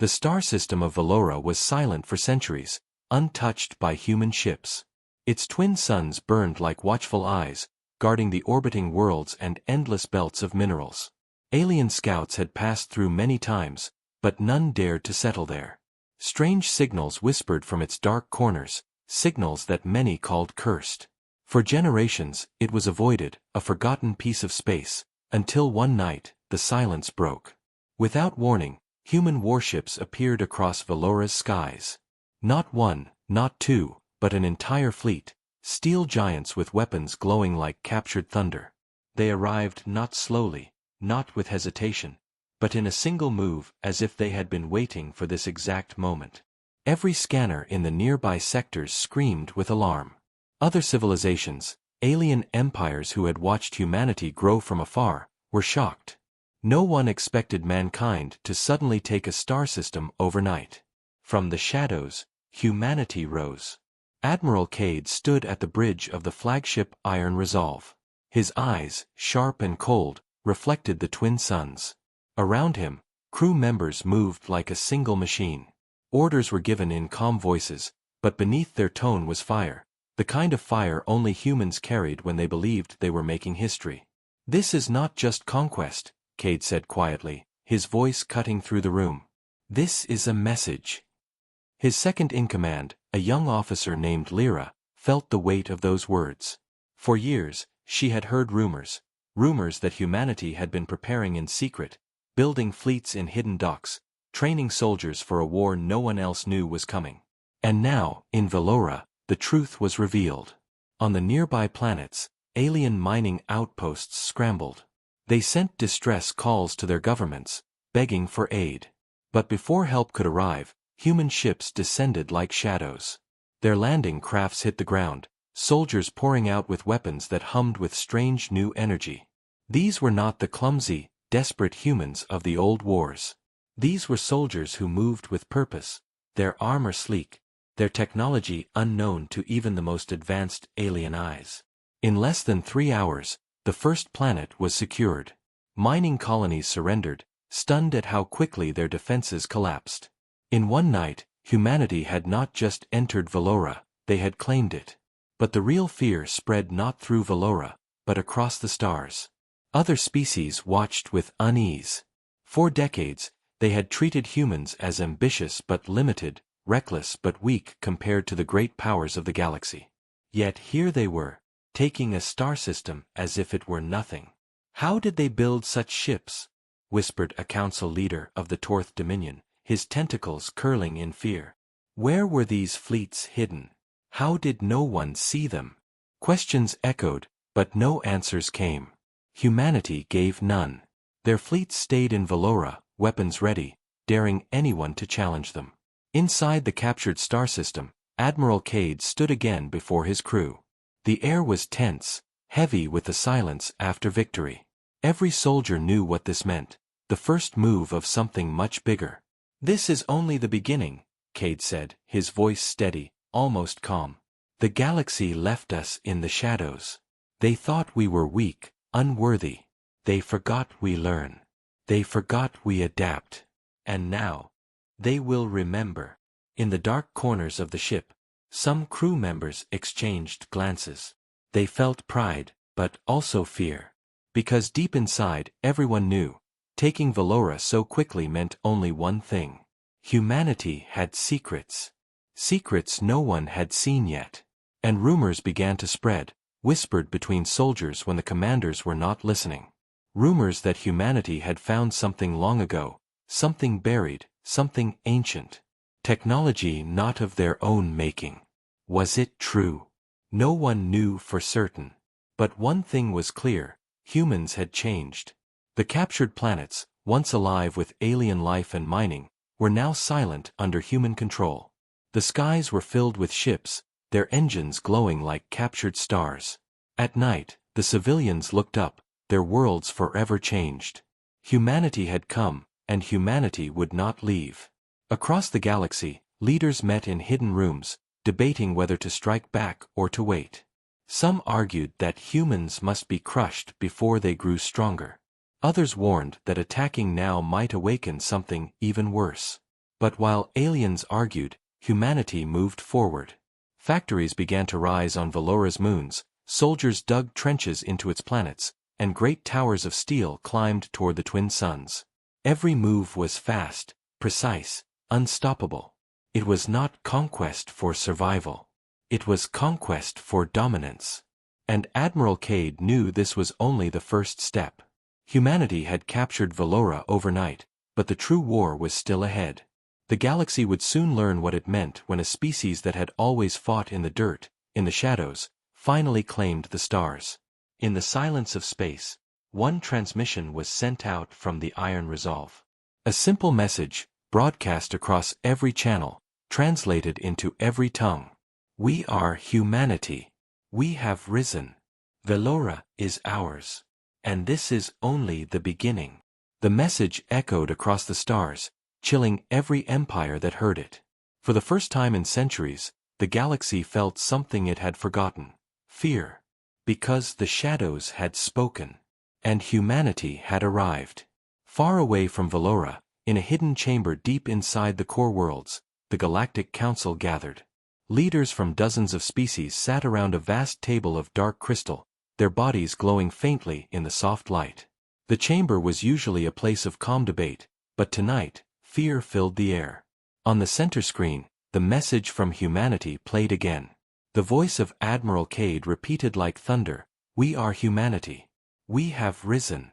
The star system of Valora was silent for centuries, untouched by human ships. Its twin suns burned like watchful eyes, guarding the orbiting worlds and endless belts of minerals. Alien scouts had passed through many times, but none dared to settle there. Strange signals whispered from its dark corners, signals that many called cursed. For generations, it was avoided, a forgotten piece of space, until one night, the silence broke. Without warning, human warships appeared across Valora's skies. Not one, not two, but an entire fleet, steel giants with weapons glowing like captured thunder. They arrived not slowly, not with hesitation, but in a single move, as if they had been waiting for this exact moment. Every scanner in the nearby sectors screamed with alarm. Other civilizations, alien empires who had watched humanity grow from afar, were shocked. No one expected mankind to suddenly take a star system overnight. From the shadows, humanity rose. Admiral Cade stood at the bridge of the flagship Iron Resolve. His eyes, sharp and cold, reflected the twin suns. Around him, crew members moved like a single machine. Orders were given in calm voices, but beneath their tone was fire, the kind of fire only humans carried when they believed they were making history. "This is not just conquest," Cade said quietly, his voice cutting through the room. "This is a message." His second-in-command, a young officer named Lyra, felt the weight of those words. For years, she had heard rumors that humanity had been preparing in secret, building fleets in hidden docks, training soldiers for a war no one else knew was coming. And now, in Valora, the truth was revealed. On the nearby planets, alien mining outposts scrambled. They sent distress calls to their governments, begging for aid. But before help could arrive, human ships descended like shadows. Their landing crafts hit the ground, soldiers pouring out with weapons that hummed with strange new energy. These were not the clumsy, desperate humans of the old wars. These were soldiers who moved with purpose, their armor sleek, their technology unknown to even the most advanced alien eyes. In less than 3 hours, the first planet was secured. Mining colonies surrendered, stunned at how quickly their defenses collapsed. In one night, humanity had not just entered Valora, they had claimed it. But the real fear spread not through Valora, but across the stars. Other species watched with unease. For decades, they had treated humans as ambitious but limited, reckless but weak compared to the great powers of the galaxy. Yet here they were, taking a star system as if it were nothing. "How did they build such ships?" whispered a council leader of the Torth Dominion, his tentacles curling in fear. "Where were these fleets hidden? How did no one see them?" Questions echoed, but no answers came. Humanity gave none. Their fleets stayed in Valora, weapons ready, daring anyone to challenge them. Inside the captured star system, Admiral Cade stood again before his crew. The air was tense, heavy with the silence after victory. Every soldier knew what this meant, the first move of something much bigger. "This is only the beginning," Cade said, his voice steady, almost calm. "The galaxy left us in the shadows. They thought we were weak, unworthy. They forgot we learn. They forgot we adapt. And now, they will remember." In the dark corners of the ship, some crew members exchanged glances. They felt pride, but also fear. Because deep inside, everyone knew, taking Valora so quickly meant only one thing. Humanity had secrets. Secrets no one had seen yet. And rumors began to spread, whispered between soldiers when the commanders were not listening. Rumors that humanity had found something long ago, something buried, something ancient. Technology not of their own making. Was it true? No one knew for certain. But one thing was clear, humans had changed. The captured planets, once alive with alien life and mining, were now silent under human control. The skies were filled with ships, their engines glowing like captured stars. At night, the civilians looked up, their worlds forever changed. Humanity had come, and humanity would not leave. Across the galaxy, leaders met in hidden rooms, debating whether to strike back or to wait. Some argued that humans must be crushed before they grew stronger. Others warned that attacking now might awaken something even worse. But while aliens argued, humanity moved forward. Factories began to rise on Valora's moons, soldiers dug trenches into its planets, and great towers of steel climbed toward the twin suns. Every move was fast, precise, unstoppable. It was not conquest for survival. It was conquest for dominance. And Admiral Cade knew this was only the first step. Humanity had captured Valora overnight, but the true war was still ahead. The galaxy would soon learn what it meant when a species that had always fought in the dirt, in the shadows, finally claimed the stars. In the silence of space, one transmission was sent out from the Iron Resolve. A simple message, broadcast across every channel, translated into every tongue. We are humanity. We have risen. Valora is ours. And this is only the beginning. The message echoed across the stars, chilling every empire that heard it. For the first time in centuries, the galaxy felt something it had forgotten: fear. Because the shadows had spoken. And humanity had arrived. Far away from Valora, in a hidden chamber deep inside the core worlds, the Galactic Council gathered. Leaders from dozens of species sat around a vast table of dark crystal, their bodies glowing faintly in the soft light. The chamber was usually a place of calm debate, but tonight, fear filled the air. On the center screen, the message from humanity played again. The voice of Admiral Cade repeated like thunder, "We are humanity. We have risen.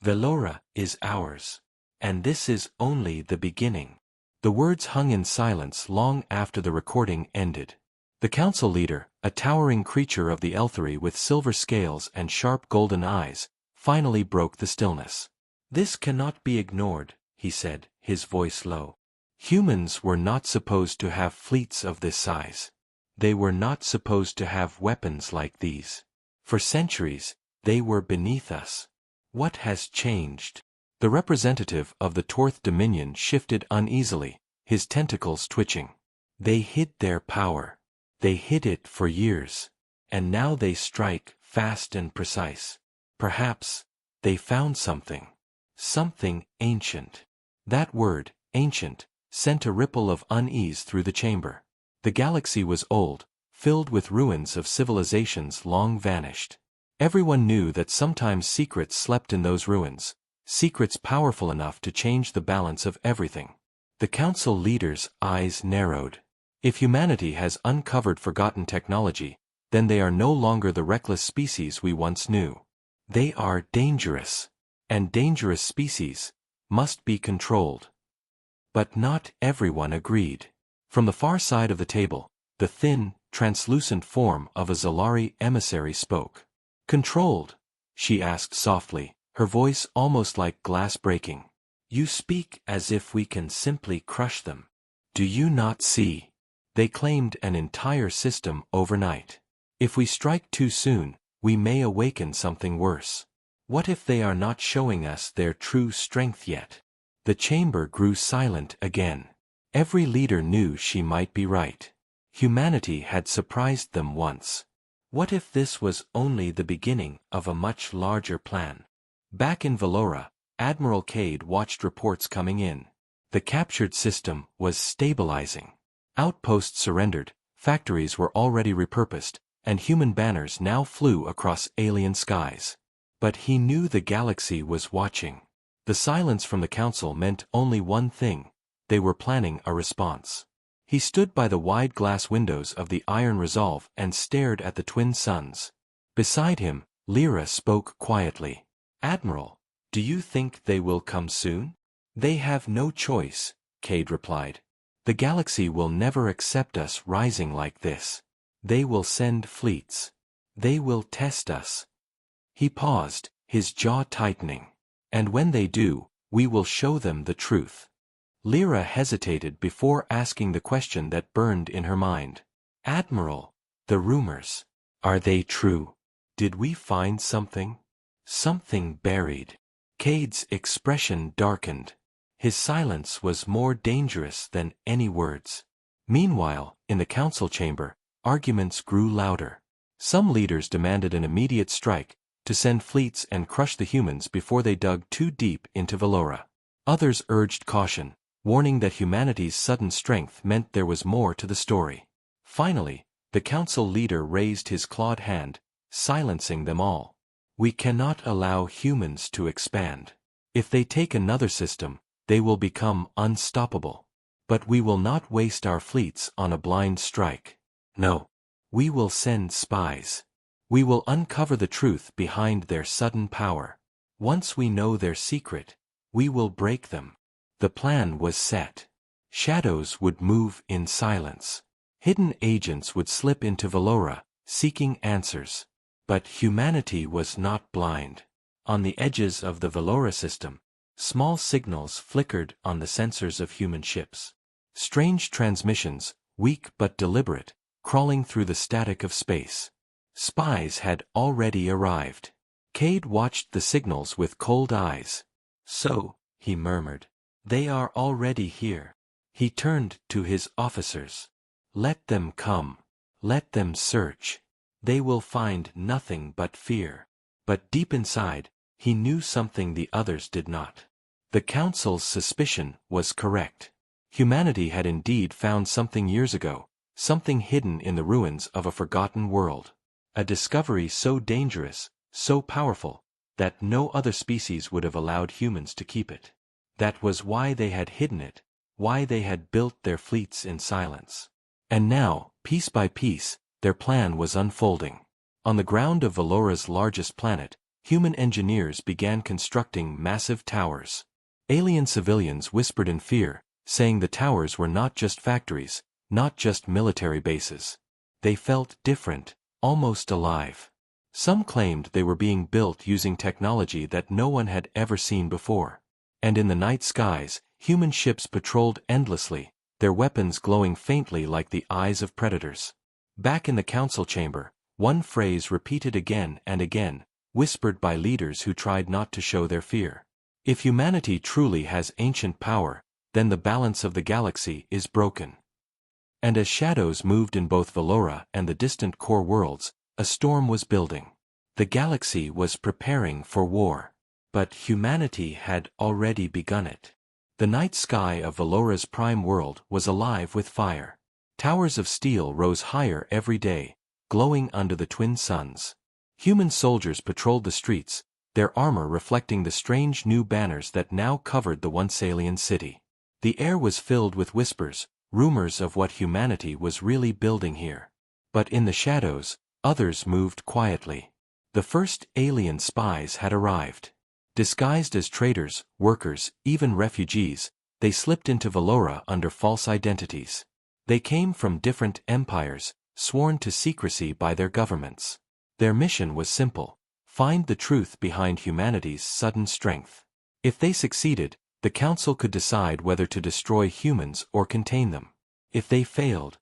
Valora is ours. And this is only the beginning." The words hung in silence long after the recording ended. The council leader, a towering creature of the Elthery with silver scales and sharp golden eyes, finally broke the stillness. "This cannot be ignored," he said, his voice low. "Humans were not supposed to have fleets of this size. They were not supposed to have weapons like these. For centuries, they were beneath us. What has changed?" The representative of the Torth Dominion shifted uneasily, his tentacles twitching. "They hid their power. They hid it for years. And now they strike, fast and precise. Perhaps, they found something. Something ancient." That word, ancient, sent a ripple of unease through the chamber. The galaxy was old, filled with ruins of civilizations long vanished. Everyone knew that sometimes secrets slept in those ruins, secrets powerful enough to change the balance of everything. The council leaders' eyes narrowed. If humanity has uncovered forgotten technology, then they are no longer the reckless species we once knew. They are dangerous. And dangerous species must be controlled. But not everyone agreed. From the far side of the table, the thin, translucent form of a Zalari emissary spoke. "Controlled?" she asked softly, her voice almost like glass breaking. "You speak as if we can simply crush them. Do you not see? They claimed an entire system overnight. If we strike too soon, we may awaken something worse. What if they are not showing us their true strength yet?" The chamber grew silent again. Every leader knew she might be right. Humanity had surprised them once. What if this was only the beginning of a much larger plan? Back in Valora, Admiral Cade watched reports coming in. The captured system was stabilizing. Outposts surrendered, factories were already repurposed, and human banners now flew across alien skies. But he knew the galaxy was watching. The silence from the council meant only one thing: they were planning a response. He stood by the wide glass windows of the Iron Resolve and stared at the twin suns. Beside him, Lyra spoke quietly. "Admiral, do you think they will come soon?" "They have no choice," Cade replied. "The galaxy will never accept us rising like this. They will send fleets. They will test us." He paused, his jaw tightening. "And when they do, we will show them the truth." Lyra hesitated before asking the question that burned in her mind. "Admiral, the rumors, are they true? Did we find something? Something buried?" Cade's expression darkened. His silence was more dangerous than any words. Meanwhile, in the council chamber, arguments grew louder. Some leaders demanded an immediate strike, to send fleets and crush the humans before they dug too deep into Valora. Others urged caution. warning that humanity's sudden strength meant there was more to the story. Finally, the council leader raised his clawed hand, silencing them all. We cannot allow humans to expand. If they take another system, they will become unstoppable. But we will not waste our fleets on a blind strike. No. We will send spies. We will uncover the truth behind their sudden power. Once we know their secret, we will break them. The plan was set. Shadows would move in silence. Hidden agents would slip into Valora, seeking answers. But humanity was not blind. On the edges of the Valora system, small signals flickered on the sensors of human ships. Strange transmissions, weak but deliberate, crawling through the static of space. Spies had already arrived. Cade watched the signals with cold eyes. So, he murmured, they are already here. He turned to his officers. Let them come. Let them search. They will find nothing but fear. But deep inside, he knew something the others did not. The council's suspicion was correct. Humanity had indeed found something years ago, something hidden in the ruins of a forgotten world. A discovery so dangerous, so powerful, that no other species would have allowed humans to keep it. That was why they had hidden it, why they had built their fleets in silence. And now, piece by piece, their plan was unfolding. On the ground of Valora's largest planet, human engineers began constructing massive towers. Alien civilians whispered in fear, saying the towers were not just factories, not just military bases. They felt different, almost alive. Some claimed they were being built using technology that no one had ever seen before. And in the night skies, human ships patrolled endlessly, their weapons glowing faintly like the eyes of predators. Back in the council chamber, one phrase repeated again and again, whispered by leaders who tried not to show their fear. If humanity truly has ancient power, then the balance of the galaxy is broken. And as shadows moved in both Valora and the distant core worlds, a storm was building. The galaxy was preparing for war. But humanity had already begun it. The night sky of Valora's prime world was alive with fire. Towers of steel rose higher every day, glowing under the twin suns. Human soldiers patrolled the streets, their armor reflecting the strange new banners that now covered the once alien city. The air was filled with whispers, rumors of what humanity was really building here. But in the shadows, others moved quietly. The first alien spies had arrived. Disguised as traders, workers, even refugees, they slipped into Valora under false identities. They came from different empires, sworn to secrecy by their governments. Their mission was simple: find the truth behind humanity's sudden strength. If they succeeded, the council could decide whether to destroy humans or contain them. If they failed,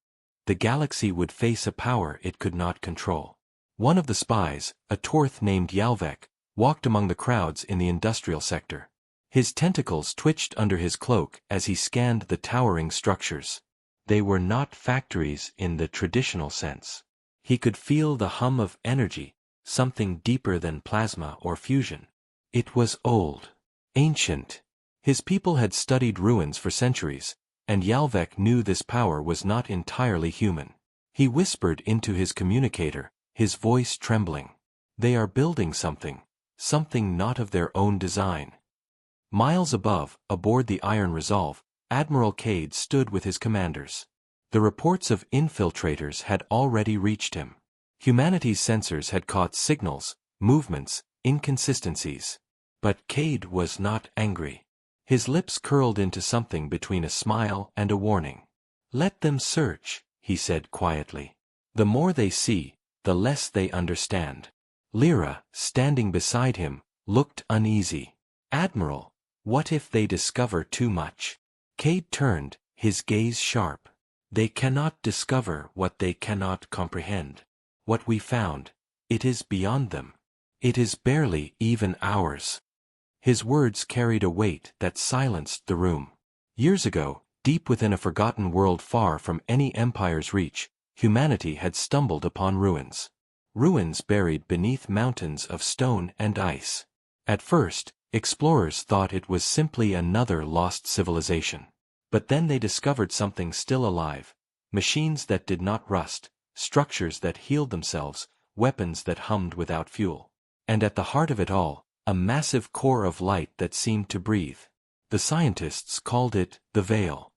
the galaxy would face a power it could not control. One of the spies, a Torth named Yalvek, walked among the crowds in the industrial sector. His tentacles twitched under his cloak as he scanned the towering structures. They were not factories in the traditional sense. He could feel the hum of energy, something deeper than plasma or fusion. It was old, ancient. His people had studied ruins for centuries, and Yalvek knew this power was not entirely human. He whispered into his communicator, his voice trembling. They are building something not of their own design. Miles above, aboard the Iron Resolve, Admiral Cade stood with his commanders. The reports of infiltrators had already reached him. Humanity's sensors had caught signals, movements, inconsistencies. But Cade was not angry. His lips curled into something between a smile and a warning. Let them search, he said quietly. The more they see, the less they understand. Lyra, standing beside him, looked uneasy. Admiral, what if they discover too much? Cade turned, his gaze sharp. They cannot discover what they cannot comprehend. What we found, it is beyond them. It is barely even ours. His words carried a weight that silenced the room. Years ago, deep within a forgotten world far from any empire's reach, humanity had stumbled upon ruins. Ruins buried beneath mountains of stone and ice. At first, explorers thought it was simply another lost civilization. But then they discovered something still alive. Machines that did not rust, structures that healed themselves, weapons that hummed without fuel. And at the heart of it all, a massive core of light that seemed to breathe. The scientists called it the Veil.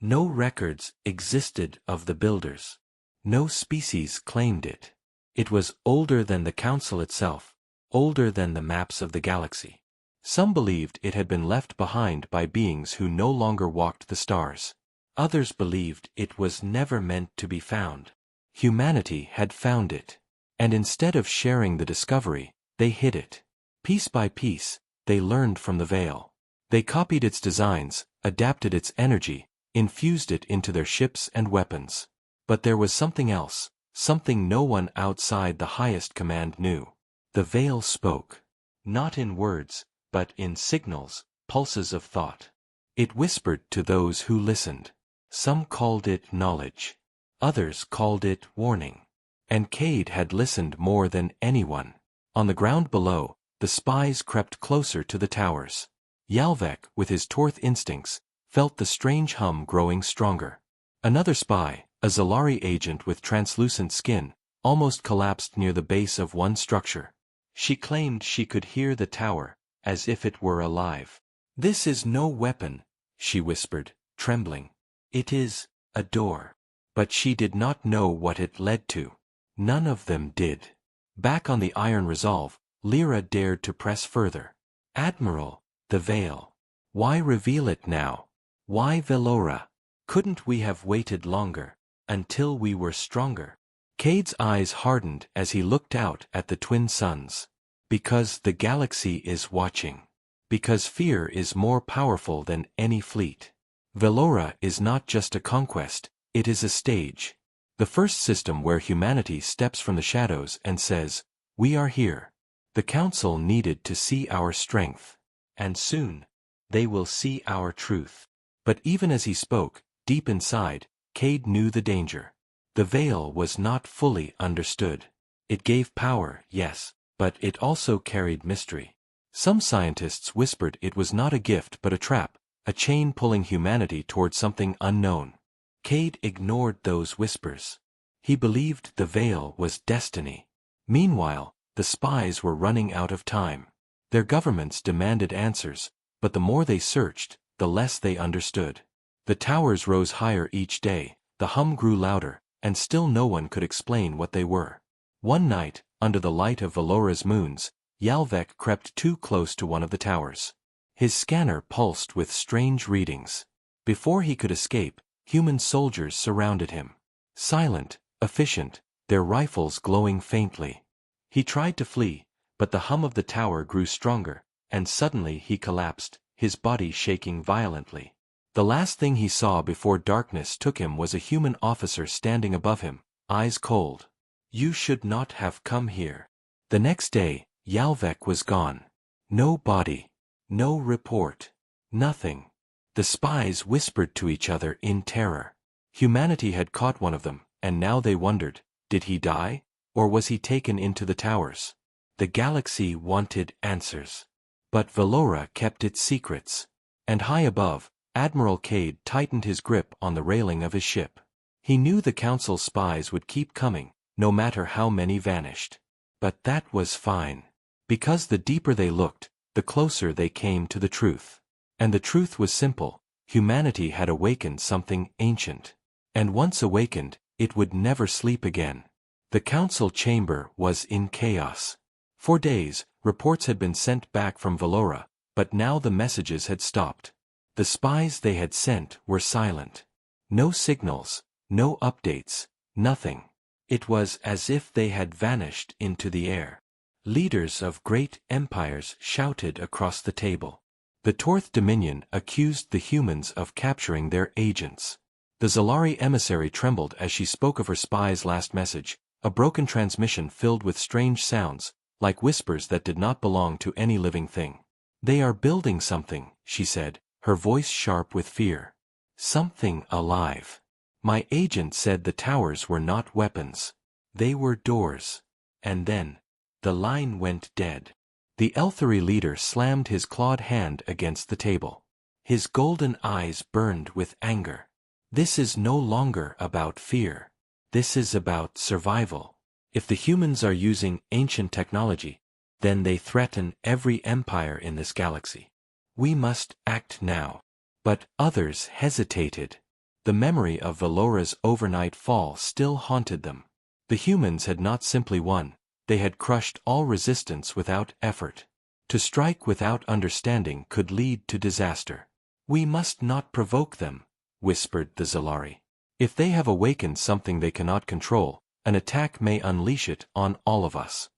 No records existed of the builders. No species claimed it. It was older than the Council itself, older than the maps of the galaxy. Some believed it had been left behind by beings who no longer walked the stars. Others believed it was never meant to be found. Humanity had found it. And instead of sharing the discovery, they hid it. Piece by piece, they learned from the Veil. They copied its designs, adapted its energy, infused it into their ships and weapons. But there was something else, something no one outside the highest command knew. The Veil spoke. Not in words, but in signals, pulses of thought. It whispered to those who listened. Some called it knowledge. Others called it warning. And Cade had listened more than anyone. On the ground below, the spies crept closer to the towers. Yalvek, with his Torth instincts, felt the strange hum growing stronger. Another spy, a Zalari agent with translucent skin, almost collapsed near the base of one structure. She claimed she could hear the tower, as if it were alive. "This is no weapon," she whispered, trembling. "It is a door." But she did not know what it led to. None of them did. Back on the Iron Resolve, Lyra dared to press further. "Admiral, the Veil. Why reveal it now? Why Velora? Couldn't we have waited longer, until we were stronger?" Cade's eyes hardened as he looked out at the twin suns. "Because the galaxy is watching. Because fear is more powerful than any fleet. Velora is not just a conquest, it is a stage. The first system where humanity steps from the shadows and says, 'We are here.' The Council needed to see our strength. And soon, they will see our truth." But even as he spoke, deep inside, Cade knew the danger. The Veil was not fully understood. It gave power, yes, but it also carried mystery. Some scientists whispered it was not a gift but a trap, a chain pulling humanity toward something unknown. Cade ignored those whispers. He believed the Veil was destiny. Meanwhile, the spies were running out of time. Their governments demanded answers, but the more they searched, the less they understood. The towers rose higher each day, the hum grew louder, and still no one could explain what they were. One night, under the light of Velora's moons, Yalvek crept too close to one of the towers. His scanner pulsed with strange readings. Before he could escape, human soldiers surrounded him. Silent, efficient, their rifles glowing faintly. He tried to flee, but the hum of the tower grew stronger, and suddenly he collapsed, his body shaking violently. The last thing he saw before darkness took him was a human officer standing above him, eyes cold. "You should not have come here." The next day, Yalvek was gone. No body. No report. Nothing. The spies whispered to each other in terror. Humanity had caught one of them, and now they wondered, did he die? Or was he taken into the towers? The galaxy wanted answers. But Velora kept its secrets. And high above, Admiral Cade tightened his grip on the railing of his ship. He knew the Council spies would keep coming, no matter how many vanished. But that was fine. Because the deeper they looked, the closer they came to the truth. And the truth was simple: humanity had awakened something ancient. And once awakened, it would never sleep again. The Council chamber was in chaos. For days, reports had been sent back from Velora, but now the messages had stopped. The spies they had sent were silent. No signals, no updates, nothing. It was as if they had vanished into the air. Leaders of great empires shouted across the table. The Torth Dominion accused the humans of capturing their agents. The Zalari emissary trembled as she spoke of her spy's last message, a broken transmission filled with strange sounds, like whispers that did not belong to any living thing. "They are building something," she said, her voice sharp with fear. "Something alive. My agent said the towers were not weapons. They were doors." And then, the line went dead. The Elthari leader slammed his clawed hand against the table. His golden eyes burned with anger. This is no longer about fear. This is about survival. If the humans are using ancient technology, then they threaten every empire in this galaxy. We must act now. But others hesitated. The memory of Velora's overnight fall still haunted them. The humans had not simply won, they had crushed all resistance without effort. To strike without understanding could lead to disaster. We must not provoke them, whispered the Zalari. If they have awakened something they cannot control, an attack may unleash it on all of us.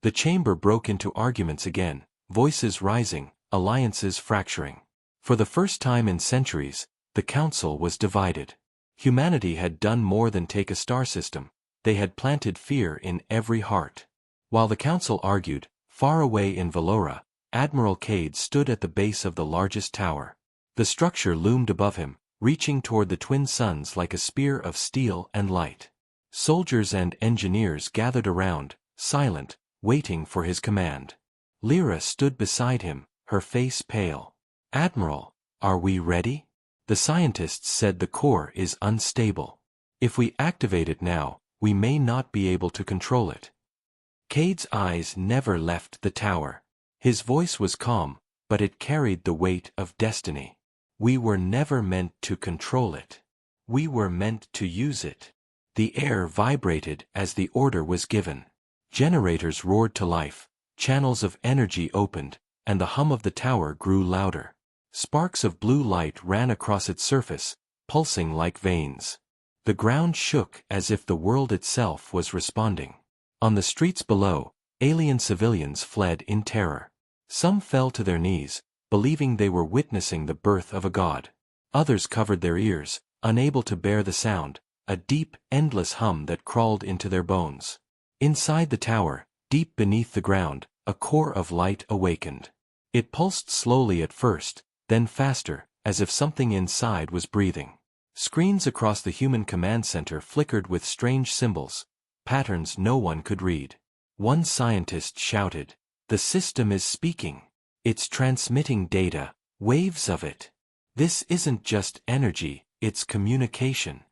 The chamber broke into arguments again, voices rising, alliances fracturing. For the first time in centuries, the council was divided. Humanity had done more than take a star system, they had planted fear in every heart. While the council argued, far away in Velora, Admiral Cade stood at the base of the largest tower. The structure loomed above him, reaching toward the twin suns like a spear of steel and light. Soldiers and engineers gathered around, silent, waiting for his command. Lyra stood beside him, her face pale. "Admiral, are we ready?" The scientists said the core is unstable. If we activate it now, we may not be able to control it. Cade's eyes never left the tower. His voice was calm, but it carried the weight of destiny. We were never meant to control it. We were meant to use it. The air vibrated as the order was given. Generators roared to life, channels of energy opened, and the hum of the tower grew louder. Sparks of blue light ran across its surface, pulsing like veins. The ground shook as if the world itself was responding. On the streets below, alien civilians fled in terror. Some fell to their knees, believing they were witnessing the birth of a god. Others covered their ears, unable to bear the sound, a deep, endless hum that crawled into their bones. Inside the tower, deep beneath the ground, a core of light awakened. It pulsed slowly at first, then faster, as if something inside was breathing. Screens across the human command center flickered with strange symbols, patterns no one could read. One scientist shouted, "The system is speaking. It's transmitting data, waves of it. This isn't just energy, it's communication."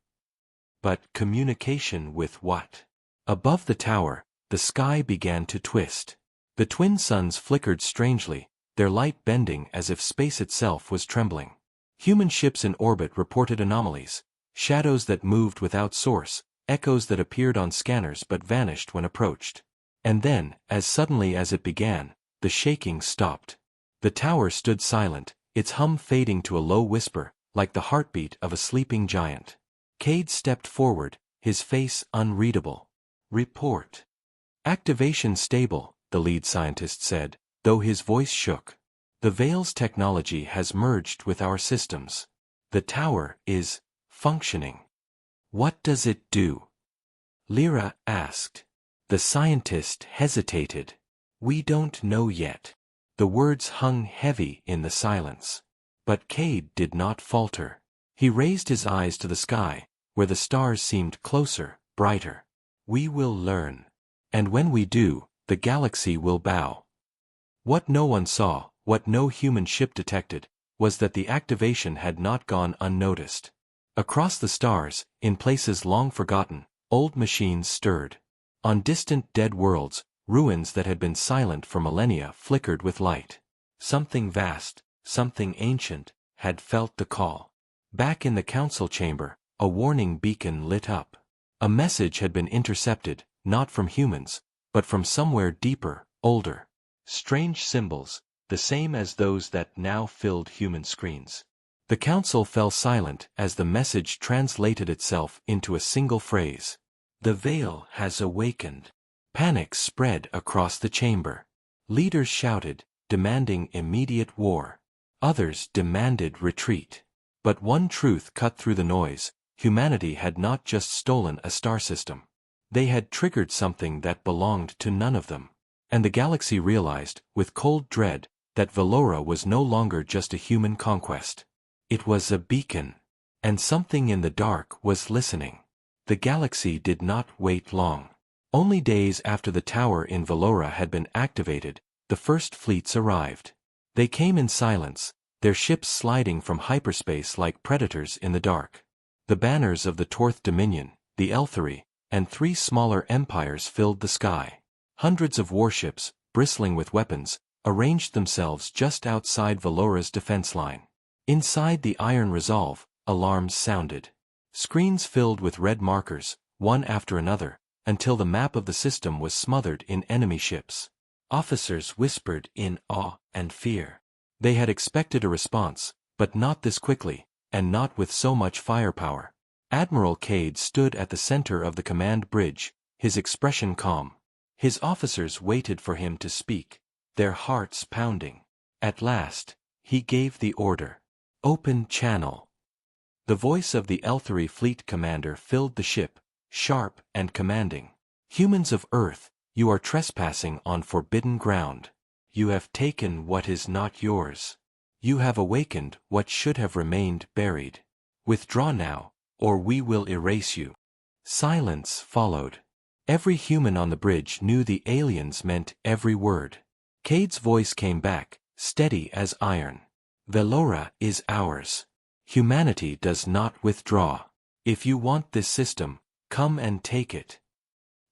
But communication with what? Above the tower, the sky began to twist. The twin suns flickered strangely, their light bending as if space itself was trembling. Human ships in orbit reported anomalies, shadows that moved without source, echoes that appeared on scanners but vanished when approached. And then, as suddenly as it began, the shaking stopped. The tower stood silent, its hum fading to a low whisper, like the heartbeat of a sleeping giant. Cade stepped forward, his face unreadable. "Report." "Activation stable," the lead scientist said, though his voice shook. "The Veil's technology has merged with our systems. The tower is functioning." "What does it do?" Lyra asked. The scientist hesitated. "We don't know yet." The words hung heavy in the silence. But Cade did not falter. He raised his eyes to the sky, where the stars seemed closer, brighter. "We will learn. And when we do, the galaxy will bow." What no one saw, what no human ship detected, was that the activation had not gone unnoticed. Across the stars, in places long forgotten, old machines stirred. On distant dead worlds, ruins that had been silent for millennia flickered with light. Something vast, something ancient, had felt the call. Back in the council chamber, a warning beacon lit up. A message had been intercepted, not from humans, but from somewhere deeper, older. Strange symbols, the same as those that now filled human screens. The council fell silent as the message translated itself into a single phrase. "The Veil has awakened." Panic spread across the chamber. Leaders shouted, demanding immediate war. Others demanded retreat. But one truth cut through the noise: humanity had not just stolen a star system. They had triggered something that belonged to none of them. And the galaxy realized, with cold dread, that Velora was no longer just a human conquest. It was a beacon. And something in the dark was listening. The galaxy did not wait long. Only days after the tower in Velora had been activated, the first fleets arrived. They came in silence, their ships sliding from hyperspace like predators in the dark. The banners of the Torth Dominion, the Elthery, and 3 smaller empires filled the sky. Hundreds of warships, bristling with weapons, arranged themselves just outside Valora's defense line. Inside the Iron Resolve, alarms sounded. Screens filled with red markers, one after another, until the map of the system was smothered in enemy ships. Officers whispered in awe and fear. They had expected a response, but not this quickly, and not with so much firepower. Admiral Cade stood at the center of the command bridge, his expression calm. His officers waited for him to speak, their hearts pounding. At last, he gave the order. Open channel. The voice of the Elthery fleet commander filled the ship, sharp and commanding. Humans of Earth, you are trespassing on forbidden ground. You have taken what is not yours. You have awakened what should have remained buried. Withdraw now, or we will erase you. Silence followed. Every human on the bridge knew the aliens meant every word. Cade's voice came back, steady as iron. Velora is ours. Humanity does not withdraw. If you want this system, come and take it.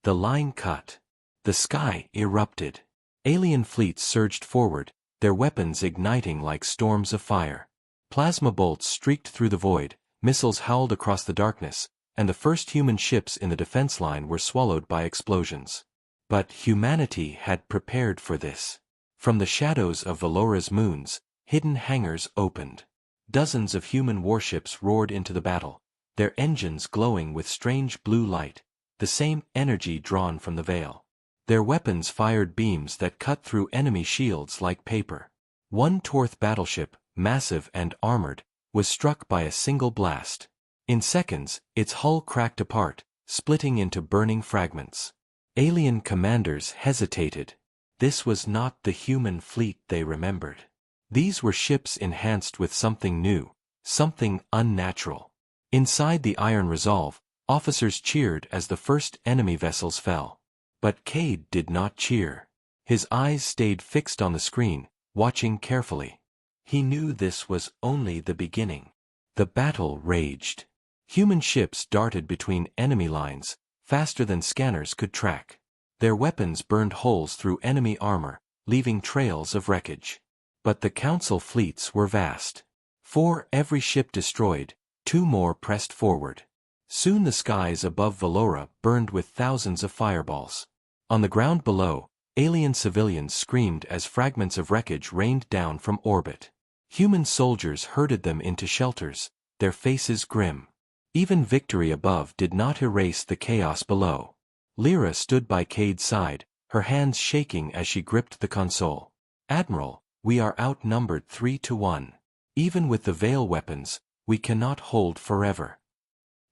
The line cut. The sky erupted. Alien fleets surged forward, their weapons igniting like storms of fire. Plasma bolts streaked through the void, missiles howled across the darkness, and the first human ships in the defense line were swallowed by explosions. But humanity had prepared for this. From the shadows of Valora's moons, hidden hangars opened. Dozens of human warships roared into the battle, their engines glowing with strange blue light, the same energy drawn from the veil. Their weapons fired beams that cut through enemy shields like paper. One Torth battleship, massive and armored, was struck by a single blast. In seconds, its hull cracked apart, splitting into burning fragments. Alien commanders hesitated. This was not the human fleet they remembered. These were ships enhanced with something new, something unnatural. Inside the Iron Resolve, officers cheered as the first enemy vessels fell. But Cade did not cheer. His eyes stayed fixed on the screen, watching carefully. He knew this was only the beginning. The battle raged. Human ships darted between enemy lines, faster than scanners could track. Their weapons burned holes through enemy armor, leaving trails of wreckage. But the Council fleets were vast. For every ship destroyed, 2 more pressed forward. Soon the skies above Velora burned with thousands of fireballs. On the ground below, alien civilians screamed as fragments of wreckage rained down from orbit. Human soldiers herded them into shelters, their faces grim. Even victory above did not erase the chaos below. Lyra stood by Cade's side, her hands shaking as she gripped the console. Admiral, we are outnumbered 3-1. Even with the Veil weapons, we cannot hold forever.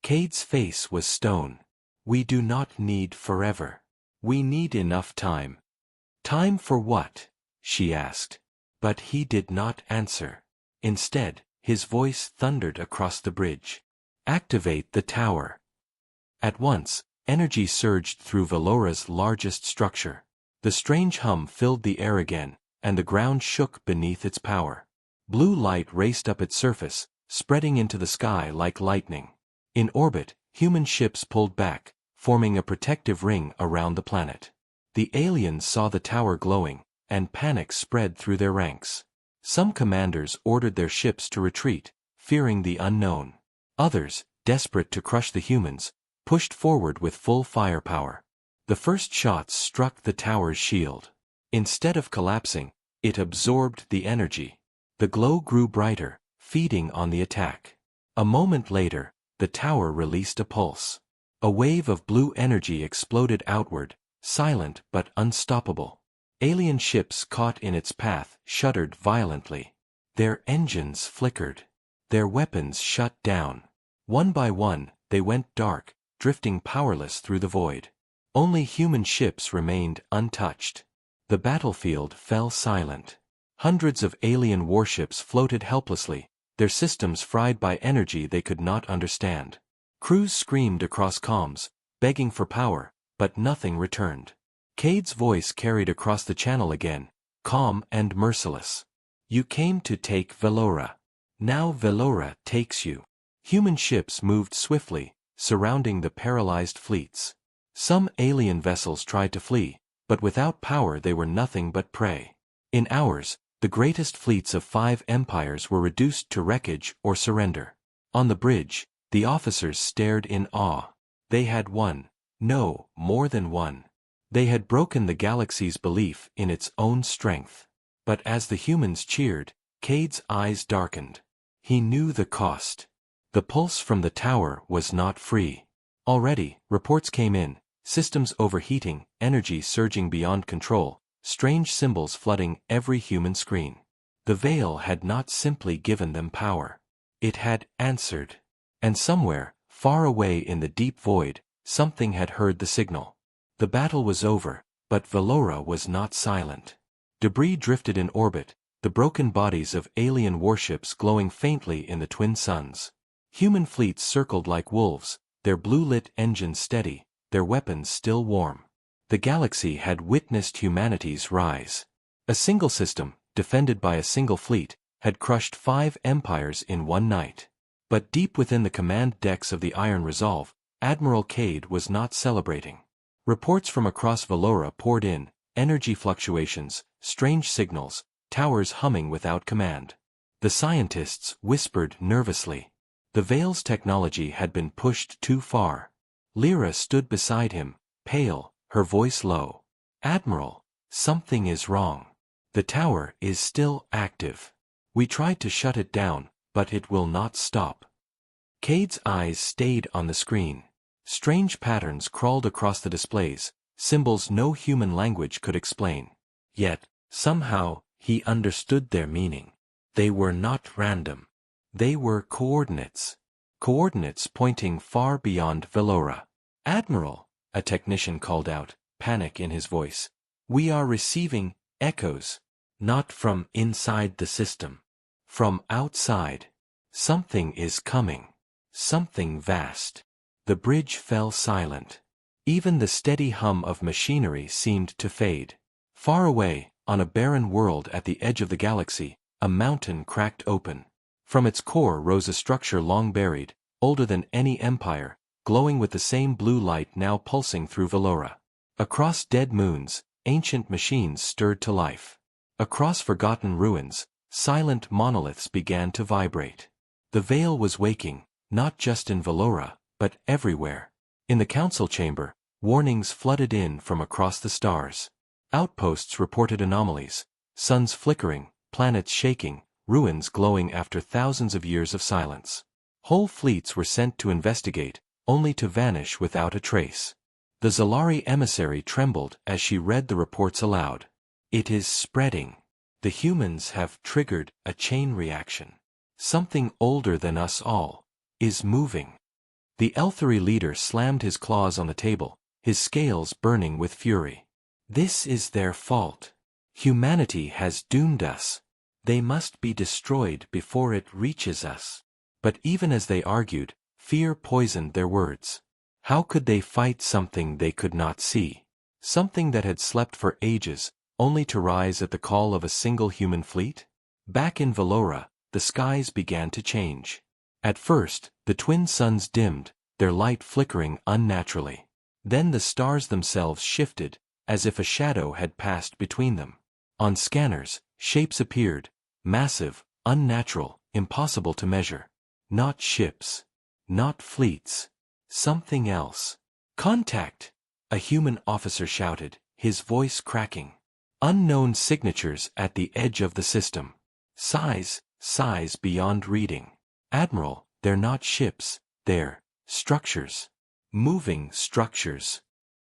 Cade's face was stone. We do not need forever. We need enough time. Time for what? She asked. But he did not answer. Instead, his voice thundered across the bridge. Activate the tower. At once, energy surged through Velora's largest structure. The strange hum filled the air again, and the ground shook beneath its power. Blue light raced up its surface, spreading into the sky like lightning. In orbit, human ships pulled back, forming a protective ring around the planet. The aliens saw the tower glowing, and panic spread through their ranks. Some commanders ordered their ships to retreat, fearing the unknown. Others, desperate to crush the humans, pushed forward with full firepower. The first shots struck the tower's shield. Instead of collapsing, it absorbed the energy. The glow grew brighter, feeding on the attack. A moment later, the tower released a pulse. A wave of blue energy exploded outward, silent but unstoppable. Alien ships caught in its path shuddered violently. Their engines flickered. Their weapons shut down. One by one, they went dark, drifting powerless through the void. Only human ships remained untouched. The battlefield fell silent. Hundreds of alien warships floated helplessly, their systems fried by energy they could not understand. Crews screamed across comms, begging for power, but nothing returned. Cade's voice carried across the channel again, calm and merciless. You came to take Velora. Now Velora takes you. Human ships moved swiftly, surrounding the paralyzed fleets. Some alien vessels tried to flee, but without power they were nothing but prey. In hours, the greatest fleets of 5 empires were reduced to wreckage or surrender. On the bridge, the officers stared in awe. They had won. No, more than won. They had broken the galaxy's belief in its own strength. But as the humans cheered, Cade's eyes darkened. He knew the cost. The pulse from the tower was not free. Already, reports came in, systems overheating, energy surging beyond control, strange symbols flooding every human screen. The veil had not simply given them power. It had answered. And somewhere, far away in the deep void, something had heard the signal. The battle was over, but Velora was not silent. Debris drifted in orbit, the broken bodies of alien warships glowing faintly in the twin suns. Human fleets circled like wolves, their blue-lit engines steady, their weapons still warm. The galaxy had witnessed humanity's rise. A single system, defended by a single fleet, had crushed 5 empires in one night. But deep within the command decks of the Iron Resolve, Admiral Cade was not celebrating. Reports from across Velora poured in, energy fluctuations, strange signals, towers humming without command. The scientists whispered nervously. The Veil's technology had been pushed too far. Lyra stood beside him, pale, her voice low. Admiral, something is wrong. The tower is still active. We tried to shut it down, but it will not stop. Cade's eyes stayed on the screen. Strange patterns crawled across the displays, symbols no human language could explain. Yet, somehow, he understood their meaning. They were not random. They were coordinates. Coordinates pointing far beyond Velora. Admiral, a technician called out, panic in his voice. We are receiving echoes. Not from inside the system. From outside. Something is coming. Something vast. The bridge fell silent. Even the steady hum of machinery seemed to fade. Far away, on a barren world at the edge of the galaxy, a mountain cracked open. From its core rose a structure long buried, older than any empire, glowing with the same blue light now pulsing through Velora. Across dead moons, ancient machines stirred to life. Across forgotten ruins, silent monoliths began to vibrate. The Veil was waking, not just in Velora, but everywhere. In the council chamber, warnings flooded in from across the stars. Outposts reported anomalies, suns flickering, planets shaking, ruins glowing after thousands of years of silence. Whole fleets were sent to investigate, only to vanish without a trace. The Zalari emissary trembled as she read the reports aloud. It is spreading. The humans have triggered a chain reaction. Something older than us all is moving. The Elthari leader slammed his claws on the table, his scales burning with fury. This is their fault. Humanity has doomed us. They must be destroyed before it reaches us. But even as they argued, fear poisoned their words. How could they fight something they could not see? Something that had slept for ages, only to rise at the call of a single human fleet? Back in Velora, the skies began to change. At first, the twin suns dimmed, their light flickering unnaturally. Then the stars themselves shifted, as if a shadow had passed between them. On scanners, shapes appeared, massive, unnatural, impossible to measure. Not ships. Not fleets. Something else. Contact! A human officer shouted, his voice cracking. Unknown signatures at the edge of the system. Size beyond reading. Admiral, they're not ships, they're structures. Moving structures.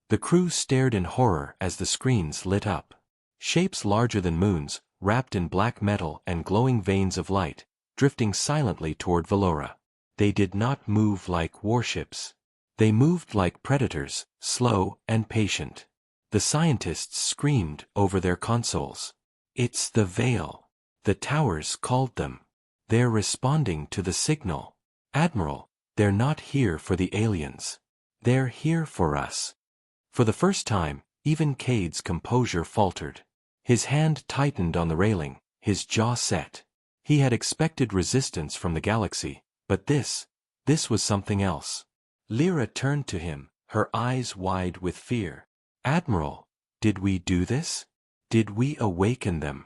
The crew stared in horror as the screens lit up. Shapes larger than moons, wrapped in black metal and glowing veins of light, drifting silently toward Velora. They did not move like warships. They moved like predators, slow and patient. The scientists screamed over their consoles. It's the Veil. The towers called them. They're responding to the signal. Admiral, they're not here for the aliens. They're here for us. For the first time, even Cade's composure faltered. His hand tightened on the railing, his jaw set. He had expected resistance from the galaxy, but this was something else. Lyra turned to him, her eyes wide with fear. "Admiral, did we do this? Did we awaken them?"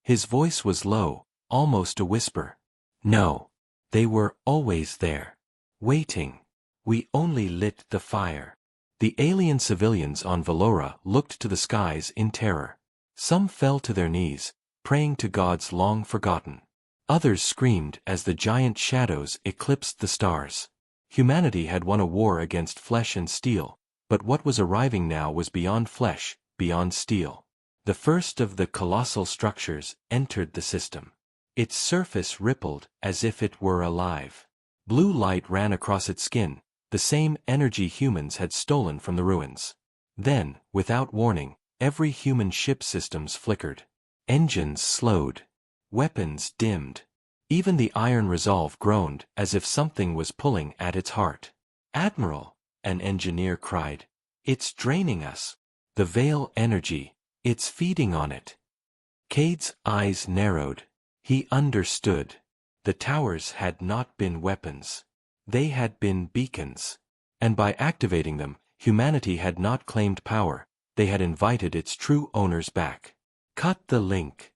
His voice was low, almost a whisper. "No. They were always there. Waiting. We only lit the fire." The alien civilians on Valora looked to the skies in terror. Some fell to their knees, praying to gods long forgotten. Others screamed as the giant shadows eclipsed the stars. Humanity had won a war against flesh and steel, but what was arriving now was beyond flesh, beyond steel. The first of the colossal structures entered the system. Its surface rippled as if it were alive. Blue light ran across its skin, the same energy humans had stolen from the ruins. Then, without warning, every human ship systems flickered. Engines slowed. Weapons dimmed. Even the iron resolve groaned as if something was pulling at its heart. "Admiral," an engineer cried. "It's draining us. The Veil energy, it's feeding on it." Cade's eyes narrowed. He understood. The towers had not been weapons. They had been beacons. And by activating them, humanity had not claimed power, they had invited its true owners back. "Cut the link,"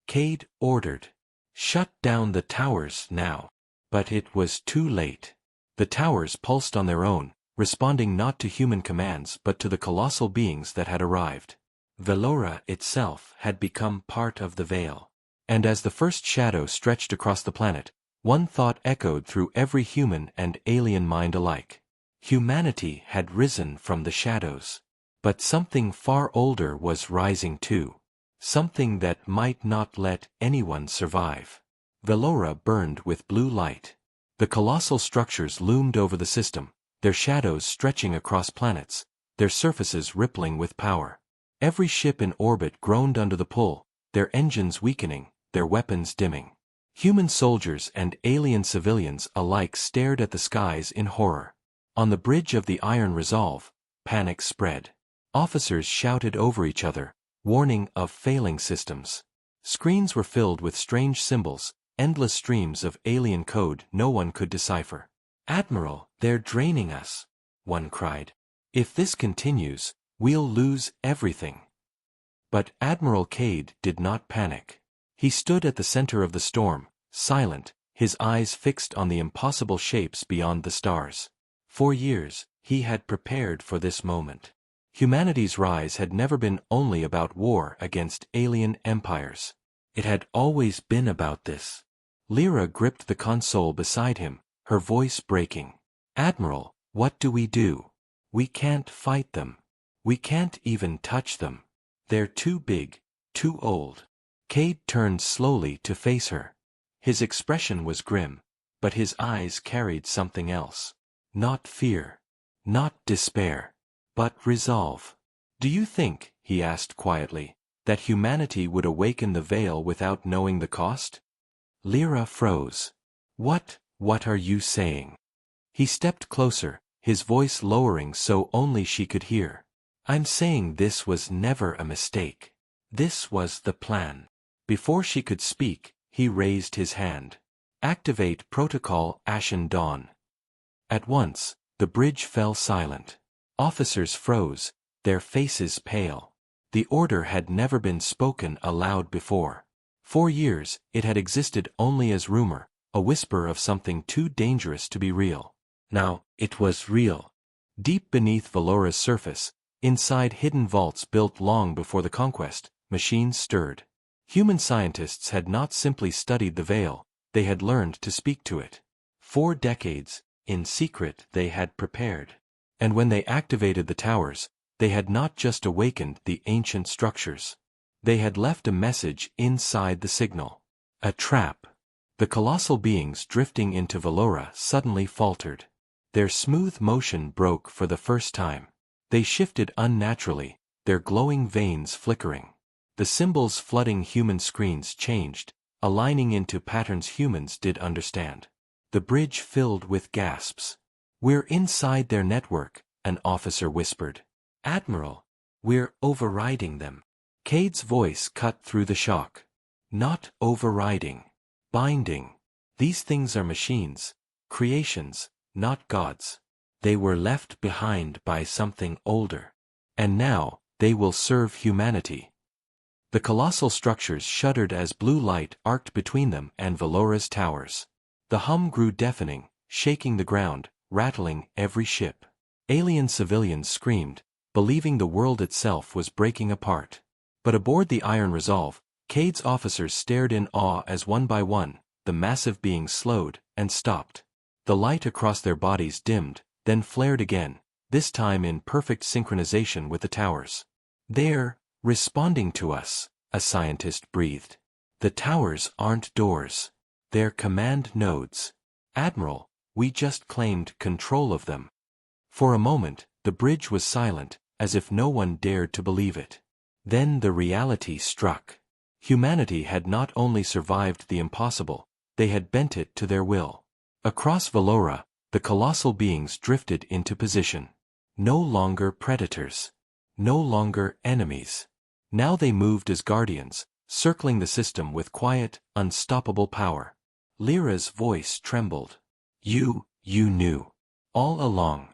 Cade ordered. "Shut down the towers now." But it was too late. The towers pulsed on their own, responding not to human commands but to the colossal beings that had arrived. Valora itself had become part of the Veil. And as the first shadow stretched across the planet, one thought echoed through every human and alien mind alike. Humanity had risen from the shadows. But something far older was rising too. Something that might not let anyone survive. Valora burned with blue light. The colossal structures loomed over the system, their shadows stretching across planets, their surfaces rippling with power. Every ship in orbit groaned under the pull, their engines weakening, their weapons dimming. Human soldiers and alien civilians alike stared at the skies in horror. On the bridge of the Iron Resolve, panic spread. Officers shouted over each other, warning of failing systems. Screens were filled with strange symbols, endless streams of alien code no one could decipher. "Admiral, they're draining us," one cried. "If this continues, we'll lose everything." But Admiral Cade did not panic. He stood at the center of the storm, silent, his eyes fixed on the impossible shapes beyond the stars. For years, he had prepared for this moment. Humanity's rise had never been only about war against alien empires. It had always been about this. Lyra gripped the console beside him, her voice breaking. "Admiral, what do we do? We can't fight them. We can't even touch them. They're too big, too old." Cade turned slowly to face her. His expression was grim, but his eyes carried something else. Not fear. Not despair. But resolve. "Do you think," he asked quietly, "that humanity would awaken the Veil without knowing the cost?" Lyra froze. What are you saying?" He stepped closer, his voice lowering so only she could hear. "I'm saying this was never a mistake. This was the plan." Before she could speak, he raised his hand. "Activate Protocol Ashen Dawn." At once, the bridge fell silent. Officers froze, their faces pale. The order had never been spoken aloud before. For years, it had existed only as rumor, a whisper of something too dangerous to be real. Now, it was real. Deep beneath Valora's surface, inside hidden vaults built long before the conquest, machines stirred. Human scientists had not simply studied the Veil, they had learned to speak to it. 4 decades, in secret they had prepared. And when they activated the towers, they had not just awakened the ancient structures. They had left a message inside the signal. A trap. The colossal beings drifting into Valora suddenly faltered. Their smooth motion broke for the first time. They shifted unnaturally, their glowing veins flickering. The symbols flooding human screens changed, aligning into patterns humans did understand. The bridge filled with gasps. "We're inside their network," an officer whispered. "Admiral, we're overriding them." Cade's voice cut through the shock. Not overriding. Binding. These things are machines, creations, not gods. They were left behind by something older. And now, they will serve humanity. The colossal structures shuddered as blue light arced between them and Velora's towers. The hum grew deafening, shaking the ground, rattling every ship. Alien civilians screamed, believing the world itself was breaking apart. But aboard the Iron Resolve, Cade's officers stared in awe as one by one, the massive beings slowed and stopped. The light across their bodies dimmed, then flared again, this time in perfect synchronization with the towers. "They're responding to us," a scientist breathed. "The towers aren't doors. They're command nodes. Admiral, we just claimed control of them." For a moment, the bridge was silent, as if no one dared to believe it. Then the reality struck. Humanity had not only survived the impossible, they had bent it to their will. Across Velora, the colossal beings drifted into position. No longer predators. No longer enemies. Now they moved as guardians, circling the system with quiet, unstoppable power. Lyra's voice trembled. You knew. All along."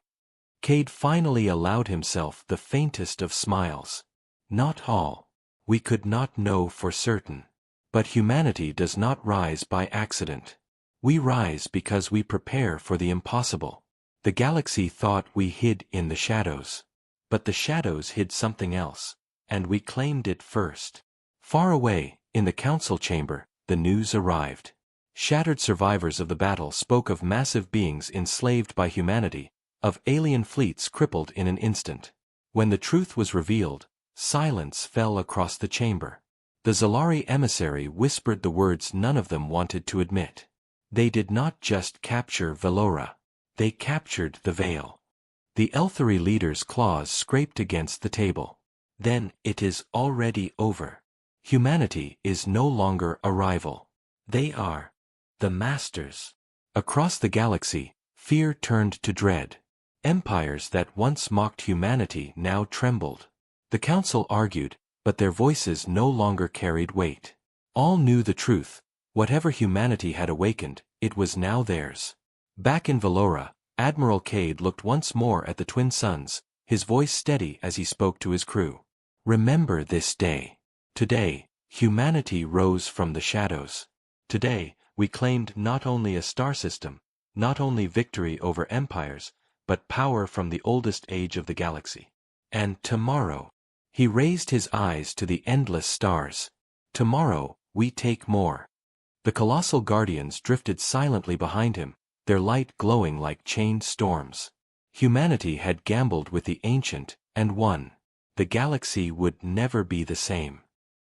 Cade finally allowed himself the faintest of smiles. "Not all. We could not know for certain. But humanity does not rise by accident. We rise because we prepare for the impossible. The galaxy thought we hid in the shadows. But the shadows hid something else, and we claimed it first." Far away, in the council chamber, the news arrived. Shattered survivors of the battle spoke of massive beings enslaved by humanity, of alien fleets crippled in an instant. When the truth was revealed, silence fell across the chamber. The Zalari emissary whispered the words none of them wanted to admit. They did not just capture Velora. They captured the Veil. The Elthari leader's claws scraped against the table. "Then it is already over. Humanity is no longer a rival. They are the masters." Across the galaxy, fear turned to dread. Empires that once mocked humanity now trembled. The council argued, but their voices no longer carried weight. All knew the truth. Whatever humanity had awakened, it was now theirs. Back in Velora, Admiral Cade looked once more at the twin suns, his voice steady as he spoke to his crew. "Remember this day. Today, humanity rose from the shadows. Today, we claimed not only a star system, not only victory over empires, but power from the oldest age of the galaxy. And tomorrow," he raised his eyes to the endless stars, "tomorrow, we take more." The colossal guardians drifted silently behind him, their light glowing like chained storms. Humanity had gambled with the ancient, and won. The galaxy would never be the same.